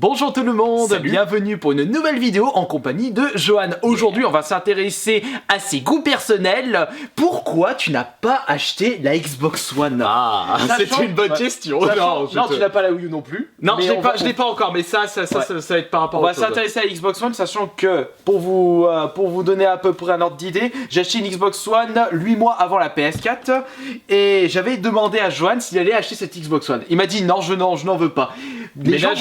Bonjour tout le monde, Salut. Bienvenue pour une nouvelle vidéo en compagnie de Johan. Aujourd'hui on va s'intéresser à ses goûts personnels. Pourquoi tu n'as pas acheté la Xbox One? C'est une bonne question. Non, tu n'as pas la Wii U non plus. Non, mais je l'ai pas encore, mais ça va être par rapport On à va autre chose. s'intéresser à la Xbox One, sachant que pour vous donner à peu près un ordre d'idée, j'ai acheté une Xbox One 8 mois avant la PS4 et j'avais demandé à Johan s'il allait acheter cette Xbox One. Il m'a dit non, je n'en veux pas. Mais là,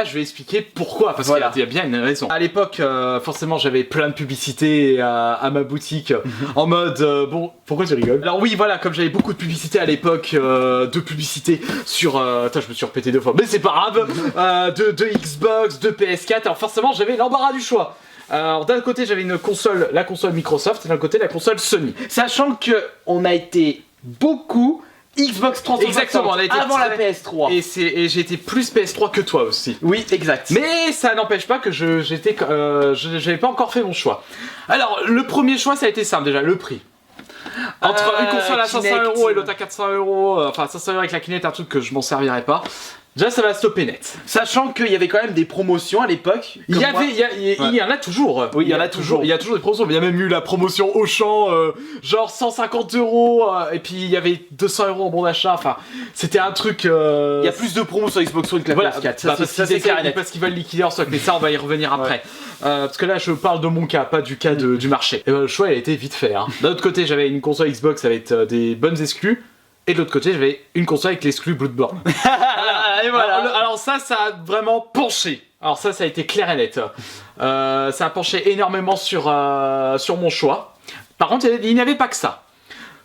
je vais expliquer pourquoi, parce Voilà. qu'il y a bien une raison. À l'époque, forcément, j'avais plein de publicités à ma boutique, en mode, bon, pourquoi tu rigoles? Alors oui, voilà, comme j'avais beaucoup de publicités à l'époque, de publicités sur, attends, je me suis répété 2 fois, mais c'est pas grave, de Xbox, de PS4, alors forcément, j'avais l'embarras du choix. Alors d'un côté, j'avais la console Microsoft, et d'un côté, la console Sony. Sachant que on a été beaucoup Xbox 360 Exactement, on a été avant la très- PS3. Et j'ai été plus PS3 que toi aussi. Oui, exact. Mais ça n'empêche pas que j'avais pas encore fait mon choix. Alors, le premier choix, ça a été simple déjà, le prix. Entre une console à 500 Kinect. € et l'autre à 400 €, enfin 500 € avec la Kinect, un truc que je m'en servirais pas. Déjà, ça va stopper net. Sachant qu'il y avait quand même des promotions à l'époque. Il y en a toujours. Oui, il y en a toujours. Il y a toujours des promotions. Mais il y a même eu la promotion Auchan, genre 150 €, et puis il y avait 200 € en bon d'achat. Enfin, c'était un truc. Il y a plus de promos sur Xbox One que la Voilà, PS4. bah, Ça, c'est clair et net. parce qu'ils veulent liquider en stock, mais ça on va y revenir après. Parce que là je parle de mon cas, pas du cas du marché. Et le choix il a été vite fait. Hein. D'un autre côté j'avais une console Xbox avec des bonnes exclus, et de l'autre côté j'avais une console avec l'exclu Bloodborne. Et voilà. Alors ça a vraiment penché. Alors ça a été clair et net. Ça a penché énormément sur mon choix. Par contre il n'y avait pas que ça.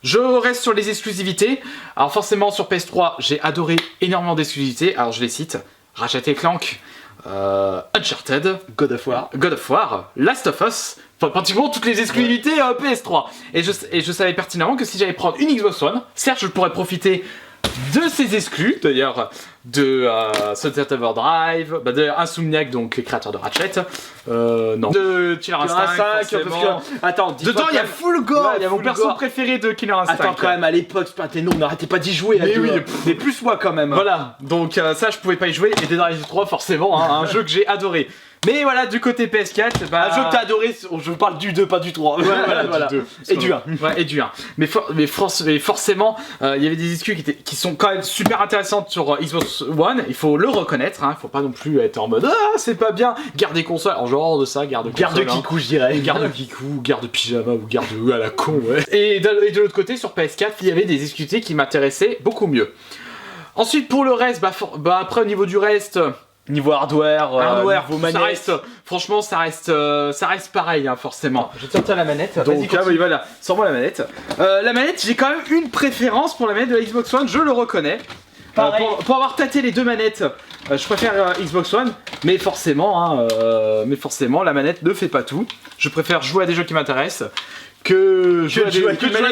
Je reste sur les exclusivités. Alors forcément sur PS3, j'ai adoré énormément d'exclusivités. Alors je les cite: Ratchet & Clank, Uncharted, God of War. Last of Us, enfin pratiquement toutes les exclusivités PS3. Et je savais pertinemment que si j'allais prendre une Xbox One, certes je pourrais profiter de ces exclus, d'ailleurs de Sunset Overdrive, de Insomniac, donc les créateurs de Ratchet, non, de Killer Instinct, Parce que... Attends, dedans il y a Full Gore, il y a mon Full perso Gore. préféré de Killer Instinct. Attends, quand même, à l'époque, nous on n'arrêtait pas d'y jouer. Mais oui, mais plus moi quand même. Voilà, donc ça je pouvais pas y jouer, et Dead Rising 3 forcément, hein, un jeu que j'ai adoré. Mais voilà, du côté PS4, bah... Un jeu que t'as adoré, je parle du 2, pas du 3. Voilà, du 2. Et du 1. Ouais, et du 1. Mais forcément, il y avait des exclus qui sont quand même super intéressantes sur Xbox One, il faut le reconnaître, hein, il faut pas non plus être en mode « Ah, c'est pas bien !» Garde console, en genre de ça, garde Kikou, je dirais. Garde Kikou, garde pyjama ou garde à la con, ouais. Et de l'autre côté, sur PS4, il y avait des exclusivités qui m'intéressaient beaucoup mieux. Ensuite, pour le reste, après au niveau du reste... Niveau hardware, ça niveau manette. reste, franchement, ça reste pareil, hein, forcément. Je vais te sortir la manette. Donc oui, voilà, sors-moi la manette. La manette, j'ai quand même une préférence pour la manette de la Xbox One, je le reconnais. Pareil. Pour avoir tâté les deux manettes, je préfère Xbox One, mais forcément, la manette ne fait pas tout. Je préfère jouer à des jeux qui m'intéressent que jouer à des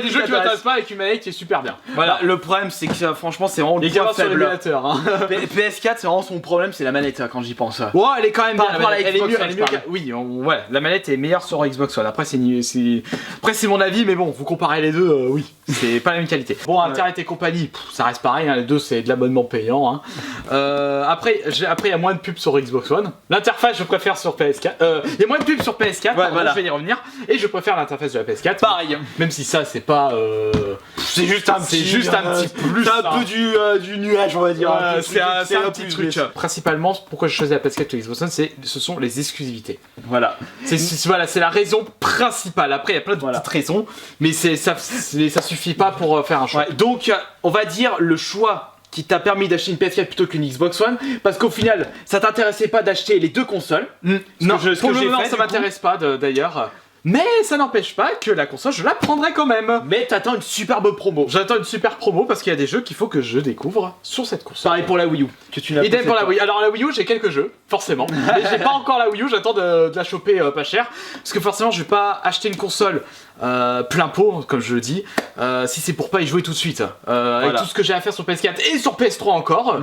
jeux qui m'intéressent pas avec une manette qui est super bien. Voilà, le problème c'est que franchement c'est vraiment le point sur faible. l'émulateur, hein. PS4 c'est vraiment son problème, c'est la manette quand j'y pense. Ouais, elle est quand même Par bien. rapport à la Elle est Xbox mieux, One, elle est je mieux parle. oui, ouais, la manette est meilleure sur Xbox One. Après c'est mon avis, mais bon, vous comparez les deux, oui, c'est pas la même qualité. Bon, Internet et compagnie, ça reste pareil, hein, les deux c'est de l'abonnement payant. Hein. Après il y a moins de pubs sur Xbox One. L'interface je préfère sur PS4. Il y a moins de pubs sur PS4, voilà. je vais y revenir. Et je préfère l'interface de la PS4. Pareil. Même si ça c'est pas. C'est juste un petit plus. C'est un peu du nuage on va dire. Ouais, c'est un petit plus, truc. Principalement, pourquoi je choisis la PS4 ou Xbox One, ce sont les exclusivités. Voilà. C'est la raison principale. Après, il y a plein de petites raisons, mais ça suffit pas pour faire un choix. Ouais, donc on va dire le choix qui t'a permis d'acheter une PS4 plutôt qu'une Xbox One, parce qu'au final, ça t'intéressait pas d'acheter les deux consoles. Non, pour le moment, ça m'intéresse pas d'ailleurs. Mais ça n'empêche pas que la console, je la prendrai quand même. Mais t'attends une superbe promo. J'attends une super promo parce qu'il y a des jeux qu'il faut que je découvre sur cette console. Pareil pour la Wii U, que tu n'as pas. Idem pour la Wii. Alors la Wii U, j'ai quelques jeux, forcément. Mais j'ai pas encore la Wii U, j'attends de la choper pas cher. Parce que forcément, je vais pas acheter une console plein pot, comme je le dis, si c'est pour pas y jouer tout de suite. Avec tout ce que j'ai à faire sur PS4 et sur PS3 encore,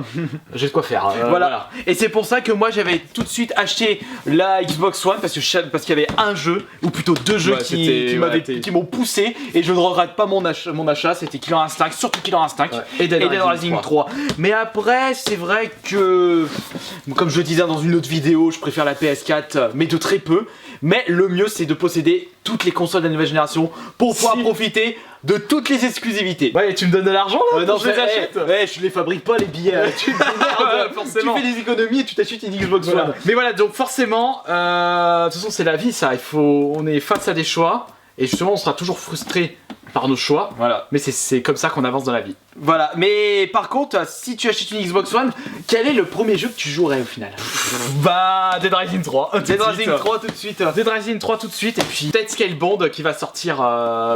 j'ai de quoi faire. Voilà. Et c'est pour ça que moi j'avais tout de suite acheté la Xbox One parce qu'il y avait un jeu, ou plutôt plutôt deux jeux Ouais, qui m'ont poussé et je ne regrette pas mon achat. C'était Killer Instinct, surtout Killer Instinct Et Dead Rising 3. Mais après, c'est vrai que, comme je le disais dans une autre vidéo, je préfère la PS4, mais de très peu. Mais le mieux, c'est de posséder toutes les consoles de la nouvelle génération pour pouvoir profiter de toutes les exclusivités. Ouais, tu me donnes de l'argent là Non, je les achète. Ouais, je les fabrique pas les billets. Tu te démerdes, forcément. Tu fais des économies et tu t'achètes une Xbox Voilà. One. Mais voilà, donc forcément, de toute façon c'est la vie ça, on est face à des choix et justement on sera toujours frustré par nos choix. Voilà. Mais c'est comme ça qu'on avance dans la vie. Voilà, mais par contre, si tu achètes une Xbox One, quel est le premier jeu que tu jouerais au final? Bah, Dead Rising 3. Dead Rising 3 tout de suite. Dead Rising 3 tout de suite, et puis peut-être Scalebound qui va sortir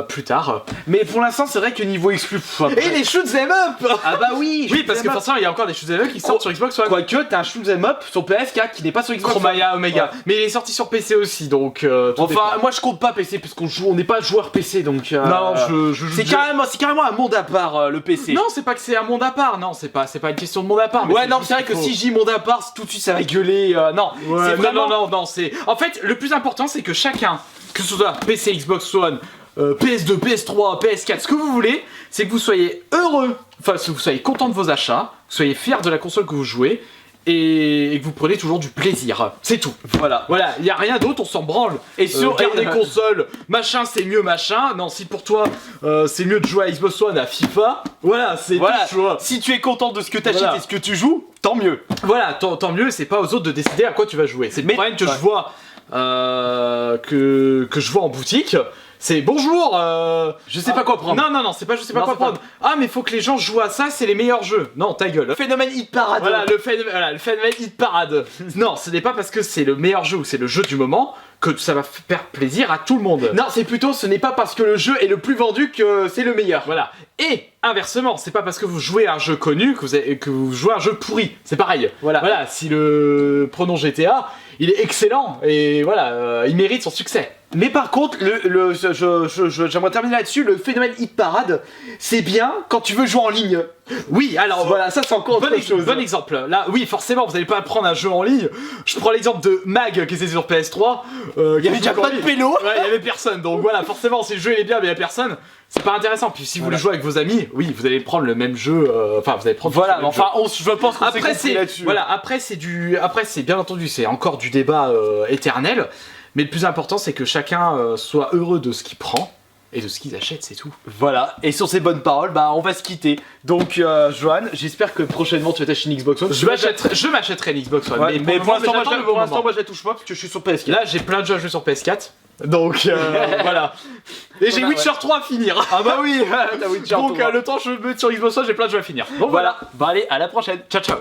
plus tard. Mais pour l'instant, c'est vrai que niveau exclu. Et les shoot 'em up. Ah bah oui. Oui, parce que forcément il y a encore des shoot 'em up qui sortent sur Xbox One. Quoique, t'as un shoot'em up sur PS4 qui n'est pas sur Xbox One. Chromaya, Omega. Ouais. Mais il est sorti sur PC aussi, donc. Tout Enfin, dépend. moi je compte pas PC parce on n'est pas joueur PC donc. Non, je joue. C'est carrément un monde à part le PC. Non, c'est pas que c'est un monde à part, non, c'est pas une question de monde à part. Mais Ouais, non, juste c'est vrai qu'il que faut- si je dis monde à part, tout de suite ça va gueuler. Non, Ouais, c'est vraiment. non, c'est. En fait, le plus important, c'est que chacun, que ce soit PC, Xbox One, PS2, PS3, PS4, ce que vous voulez, c'est que vous soyez heureux, enfin, que vous soyez content de vos achats, que vous soyez fiers de la console que vous jouez, et que vous prenez toujours du plaisir. C'est tout. Voilà. Voilà, il y a rien d'autre, on s'en branle. Et sur et- des consoles, machin c'est mieux, machin. Non, si pour toi c'est mieux de jouer à Xbox One à FIFA, voilà, c'est Voilà. ton choix. Si tu es content de ce que t'achètes Voilà. et ce que tu joues, tant mieux. Voilà, tant mieux, c'est pas aux autres de décider à quoi tu vas jouer. C'est le Mais- problème que ouais. je vois que je vois en boutique. C'est bonjour. Je sais pas quoi prendre. Non, c'est pas je sais pas Non, quoi c'est pas- prendre. Ah, mais faut que les gens jouent à ça, c'est les meilleurs jeux. Non, ta gueule. Phénomène hit parade. Voilà, le phénomène hit parade. Non, ce n'est pas parce que c'est le meilleur jeu ou c'est le jeu du moment que ça va faire plaisir à tout le monde. Non, c'est plutôt ce n'est pas parce que le jeu est le plus vendu que c'est le meilleur. Voilà. Et inversement, c'est pas parce que vous jouez à un jeu connu que vous jouez à un jeu pourri. C'est pareil. Voilà. Voilà, si prenons GTA, il est excellent et voilà, il mérite son succès. Mais par contre, j'aimerais terminer là-dessus, le phénomène hit parade, c'est bien quand tu veux jouer en ligne. Oui, alors Voilà, ça c'est encore autre chose. bon exemple. Là, oui, forcément, vous n'allez pas prendre un jeu en ligne. Je prends l'exemple de Mag qui était sur PS3. Il y avait déjà pas de pélo. Ouais, il y avait personne. Donc voilà, forcément, si le jeu il est bien, mais il y a personne, c'est pas intéressant. Puis si vous Voilà. le jouez avec vos amis, oui, vous allez prendre le même jeu. Enfin, vous allez prendre. Voilà, le mais même jeu. enfin, je pense qu'on s'est Après compris c'est là-dessus. voilà, après c'est bien entendu, c'est encore du débat éternel. Mais le plus important, c'est que chacun soit heureux de ce qu'il prend et de ce qu'il achète, c'est tout. Voilà, et sur ces bonnes paroles, bah on va se quitter. Donc, Johan, j'espère que prochainement tu vas t'acheter une Xbox One. Je m'achèterai une Xbox One. Ouais, mais pour l'instant, j'attends le bon moment. moi je la touche pas parce que je suis sur PS4. Là, j'ai plein de jeux à jouer sur PS4. Donc voilà. Et j'ai Voilà, Witcher 3 à finir. Ah bah oui, t'as Witcher Donc toi. le temps que je me mette sur Xbox One, j'ai plein de jeux à finir. Donc Voilà, bah allez, à la prochaine. Ciao ciao.